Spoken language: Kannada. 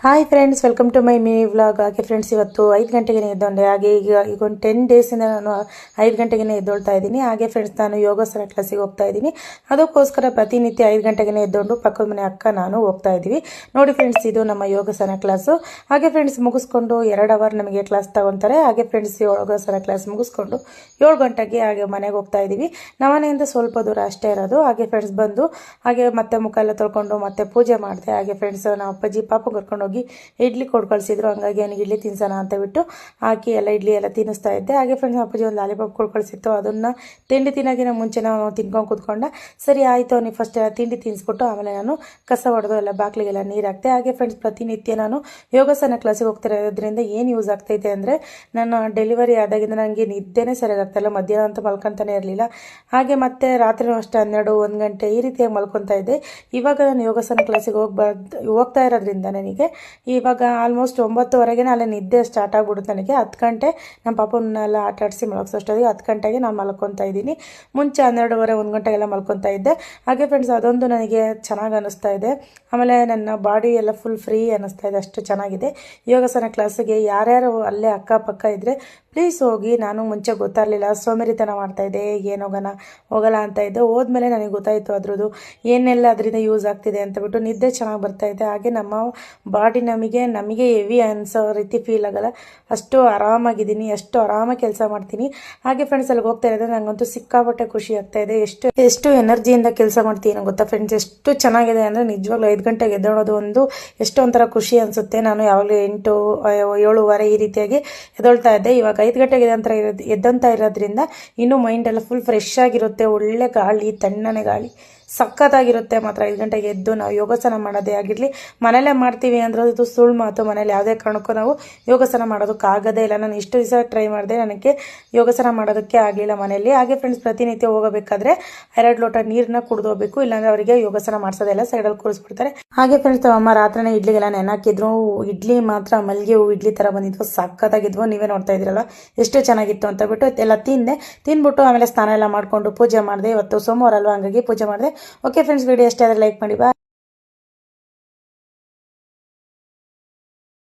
Hi friends, welcome to my mini vlog. ಹಾಗೆ ಫ್ರೆಂಡ್ಸ್, ಇವತ್ತು 5 ಗಂಟೆಗೆ ಎದ್ದೊಂಡೆ. ಹಾಗೆ ಈಗ ಒಂದು 10 ಡೇಸಿಂದ ನಾನು 5 ಗಂಟೆಗೆ ಎದ್ದೊಳ್ತಾ ಇದ್ದೀನಿ. ಹಾಗೆ ಫ್ರೆಂಡ್ಸ್, ನಾನು ಯೋಗಾಸನ ಕ್ಲಾಸಿಗೆ ಹೋಗ್ತಾ ಇದ್ದೀನಿ. ಅದಕ್ಕೋಸ್ಕರ ಪ್ರತಿನಿತ್ಯ 5 ಗಂಟೆಗೆ ಎದ್ದೊಂಡು ಪಕ್ಕದ ಮನೆ ಅಕ್ಕ ನಾನು ಹೋಗ್ತಾ ಇದ್ದೀವಿ. ನೋಡಿ ಫ್ರೆಂಡ್ಸ್, ಇದು ನಮ್ಮ ಯೋಗಾಸನ ಕ್ಲಾಸು. ಹಾಗೆ ಫ್ರೆಂಡ್ಸ್, ಮುಗಿಸ್ಕೊಂಡು 2 ಅವರ್ ನಮಗೆ ಕ್ಲಾಸ್ ತಗೊತಾರೆ. ಹಾಗೆ ಫ್ರೆಂಡ್ಸ್, ಯೋಗಾಸನ ಕ್ಲಾಸ್ ಮುಗಿಸ್ಕೊಂಡು 7 ಗಂಟೆಗೆ ಹಾಗೆ ಮನೆಗೆ ಹೋಗ್ತಾ ಇದ್ದೀವಿ. ನಮ್ಮ ಮನೆಯಿಂದ ಸ್ವಲ್ಪ ದೂರ ಅಷ್ಟೇ ಇರೋದು. ಹಾಗೆ ಫ್ರೆಂಡ್ಸ್, ಬಂದು ಹಾಗೆ ಮತ್ತೆ ಮುಖ ಎಲ್ಲ ತೊಳ್ಕೊಂಡು ಮತ್ತೆ ಪೂಜೆ ಮಾಡಿದೆ. ಹಾಗೆ ಫ್ರೆಂಡ್ಸ್, ನಮ್ಮ ಅಪ್ಪಾಜಿ ಪಾಪ ಕರ್ಕೊಂಡು ಹೋಗಿ ಇಡ್ಲಿ ಕೊಟ್ಟು ಕಳಿಸಿದ್ರು. ಹಂಗಾಗಿ ನನಗೆ ಇಡ್ಲಿ ತಿನ್ಸೋಣ ಅಂತ ಬಿಟ್ಟು ಹಾಕಿ ಇಡ್ಲಿ ಎಲ್ಲ ತಿನ್ನಿಸ್ತಾ ಇದ್ದೆ. ಹಾಗೆ ಫ್ರೆಂಡ್ಸ್, ಅಪ್ಪಾಜಿ ಒಂದು ಲಾಲಿಪಾಪ್ ಕೊಟ್ಟು ಕಳಿಸಿತ್ತು. ಅದನ್ನು ತಿಂಡಿ ತಿನ್ನೋಕ್ಕಿಂತ ಮುಂಚೆ ನಾವು ತಿನ್ಕೊಂಡು ಕೂತ್ಕೊಂಡ. ಸರಿ ಆಯಿತು, ಅವನಿಗೆ ಫಸ್ಟ್ ಎಲ್ಲ ತಿಂಡಿ ತಿನ್ನಿಸ್ಬಿಟ್ಟು ಆಮೇಲೆ ನಾನು ಕಸ ಹೊಡೆದು ಎಲ್ಲ ಬಾಗಿಲಿಗೆಲ್ಲ ನೀರು ಹಾಕ್ತೆ. ಹಾಗೆ ಫ್ರೆಂಡ್ಸ್, ಪ್ರತಿನಿತ್ಯ ನಾನು ಯೋಗಾಸನ ಕ್ಲಾಸಿಗೆ ಹೋಗ್ತಿರೋದ್ರಿಂದ ಏನು ಯೂಸ್ ಆಗ್ತೈತೆ ಅಂದರೆ, ನಾನು ಡೆಲಿವರಿ ಆದಾಗಿಂದ ನನಗೆ ನಿದ್ದೆನೇ ಸರಿಯಾಗಿ ಆಗ್ತಾಯಿಲ್ಲ. ಮಧ್ಯಾಹ್ನ ಅಂತ ಮಲ್ಕೊತಾನೆ ಇರಲಿಲ್ಲ. ಹಾಗೆ ಮತ್ತೆ ರಾತ್ರಿನೂ ಅಷ್ಟೇ 12-1 ಗಂಟೆ ಈ ರೀತಿಯಾಗಿ ಮಲ್ಕೊತಾ ಇದ್ದೆ. ಇವಾಗ ನಾನು ಯೋಗಾಸನ ಕ್ಲಾಸಿಗೆ ಹೋಗ್ತಾ ಇರೋದ್ರಿಂದ ನನಗೆ ಇವಾಗ ಆಲ್ಮೋಸ್ಟ್ 9:30ಗೆ ಅಲ್ಲೇ ನಿದ್ದೆ ಸ್ಟಾರ್ಟ್ ಆಗಿಬಿಡುತ್ತೆ. ನನಗೆ 10 ಗಂಟೆ ನಮ್ಮ ಪಾಪನ್ನೆಲ್ಲ ಆಟ ಆಡಿಸಿ ಮಲಗಿಸೋಷ್ಟೊತ್ತಿಗೆ 10 ಗಂಟೆಗೆ ನಾನು ಮಲ್ಕೊತಾ ಇದ್ದೀನಿ. ಮುಂಚೆ 12:30-1 ಗಂಟೆಗೆಲ್ಲ ಮಲ್ಕೊತಾ ಇದ್ದೆ. ಹಾಗೆ ಫ್ರೆಂಡ್ಸ್, ಅದೊಂದು ನನಗೆ ಚೆನ್ನಾಗಿ ಅನ್ನಿಸ್ತಾ ಇದೆ. ಆಮೇಲೆ ನನ್ನ ಬಾಡಿ ಎಲ್ಲ ಫುಲ್ ಫ್ರೀ ಅನ್ನಿಸ್ತಾ ಇದೆ, ಅಷ್ಟು ಚೆನ್ನಾಗಿದೆ. ಯೋಗಾಸನ ಕ್ಲಾಸಿಗೆ ಯಾರ್ಯಾರು ಅಲ್ಲೇ ಅಕ್ಕಪಕ್ಕ ಇದ್ದರೆ ಪ್ಲೀಸ್ ಹೋಗಿ. ನಾನು ಮುಂಚೆ ಗೊತ್ತಾಗಲಿಲ್ಲ, ಸೋಮೇರಿತನ ಮಾಡ್ತಾಯಿದ್ದೆ, ಏನು ಹೋಗಲ್ಲ ಅಂತ ಇದ್ದೆ. ಹೋದ್ಮೇಲೆ ನನಗೆ ಗೊತ್ತಾಯಿತು ಅದ್ರದ್ದು ಏನೆಲ್ಲ ಅದರಿಂದ ಯೂಸ್ ಆಗ್ತಿದೆ ಅಂತ ಬಿಟ್ಟು. ನಿದ್ದೆ ಚೆನ್ನಾಗಿ ಬರ್ತಾಯಿದೆ. ಹಾಗೆ ನಮ್ಮ ಬಾಡಿ ನಮಗೆ ಹೆವಿ ಅನಿಸೋ ರೀತಿ ಫೀಲ್ ಆಗಲ್ಲ. ಅಷ್ಟು ಆರಾಮಾಗಿದ್ದೀನಿ, ಅಷ್ಟು ಆರಾಮಾಗಿ ಕೆಲಸ ಮಾಡ್ತೀನಿ. ಹಾಗೆ ಫ್ರೆಂಡ್ಸ್, ಅಲ್ಲಿಗೆ ಹೋಗ್ತಾ ಇರೋದು ನನಗಂತೂ ಸಿಕ್ಕಾಪಟ್ಟೆ ಖುಷಿ ಆಗ್ತಾ ಇದೆ. ಎಷ್ಟು ಎನರ್ಜಿಯಿಂದ ಕೆಲಸ ಮಾಡ್ತೀನಿ ಗೊತ್ತಾ ಫ್ರೆಂಡ್ಸ್. ಎಷ್ಟು ಚೆನ್ನಾಗಿದೆ ಅಂದರೆ ನಿಜವಾಗ್ಲೂ 5 ಗಂಟೆಗೆ ಎದ್ದೇಳೋದು ಒಂದು ಎಷ್ಟೋ ಒಂಥರ ಖುಷಿ ಅನಿಸುತ್ತೆ. ನಾನು ಯಾವಾಗಲೂ 8-7:15 ಈ ರೀತಿಯಾಗಿ ಎದ್ದೇಳ್ತಾ ಇದ್ದೆ. ಇವಾಗ 5 ಗಂಟೆಗೆ ಎದ್ದಂತ ಇರೋದ್ರಿಂದ ಇನ್ನೂ ಮೈಂಡ್ ಎಲ್ಲ ಫುಲ್ ಫ್ರೆಶ್ ಆಗಿರುತ್ತೆ. ಒಳ್ಳೆ ಗಾಳಿ, ತಣ್ಣನೆ ಗಾಳಿ ಸಖತ್ತಾಗಿರುತ್ತೆ ಮಾತ್ರ. 5 ಗಂಟೆಗೆ ಎದ್ದು ನಾವು ಯೋಗಾಸನ ಮಾಡೋದೇ ಆಗಿರಲಿ, ಮನೇಲೇ ಮಾಡ್ತೀವಿ ಅಂದ್ರೆ ಅದು ಸುಳ್ಳು ಮಾತು. ಮನೇಲಿ ಯಾವುದೇ ಕಾರಣಕ್ಕೂ ನಾವು ಯೋಗಾಸನ ಮಾಡೋದಕ್ಕಾಗೋದೇ ಇಲ್ಲ. ನಾನು ಇಷ್ಟು ದಿವಸ ಟ್ರೈ ಮಾಡಿದೆ, ನನಗೆ ಯೋಗಾಸನ ಮಾಡೋದಕ್ಕೆ ಆಗಲಿಲ್ಲ ಮನೆಯಲ್ಲಿ. ಹಾಗೆ ಫ್ರೆಂಡ್ಸ್, ಪ್ರತಿನಿತ್ಯ ಹೋಗಬೇಕಾದ್ರೆ 2 ಲೋಟ ನೀರನ್ನ ಕುಡಿದು ಹೋಗಬೇಕು, ಇಲ್ಲಾಂದರೆ ಅವರಿಗೆ ಯೋಗಾಸನ ಮಾಡಿಸೋದೆಲ್ಲ ಸೈಡಲ್ಲಿ ಕೂರಿಸ್ಬಿಡ್ತಾರೆ. ಹಾಗೆ ಫ್ರೆಂಡ್ಸ್, ಅಮ್ಮ ರಾತ್ರಿನೇ ಇಡ್ಲಿಗೆಲ್ಲ ನೆನಾಕಿದ್ರು. ಇಡ್ಲಿ ಮಾತ್ರ ಮಲ್ಲಿಗೆ ಹೂ ಇಡ್ಲಿ ಥರ ಬಂದಿದ್ವು, ಸಖತ್ತಾಗಿದ್ವು. ನೀವೇ ನೋಡ್ತಾ ಇದ್ದೀರಲ್ಲ ಎಷ್ಟು ಚೆನ್ನಾಗಿತ್ತು ಅಂತ ಬಿಟ್ಟು ಎಲ್ಲ ತಿಂದ್ಬಿಟ್ಟು ಆಮೇಲೆ ಸ್ನಾನ ಎಲ್ಲ ಮಾಡಿಕೊಂಡು ಪೂಜೆ ಮಾಡಿದೆ. ಇವತ್ತು ಸೋಮವಾರ ಅಲ್ವಾ, ಹಂಗಾಗಿ ಪೂಜೆ ಮಾಡಿದೆ. ಓಕೆ ಫ್ರೆಂಡ್ಸ್, ವಿಡಿಯೋ ಇಷ್ಟ ಆದರೆ ಲೈಕ್ ಮಾಡಿ. ಬಾಯ್.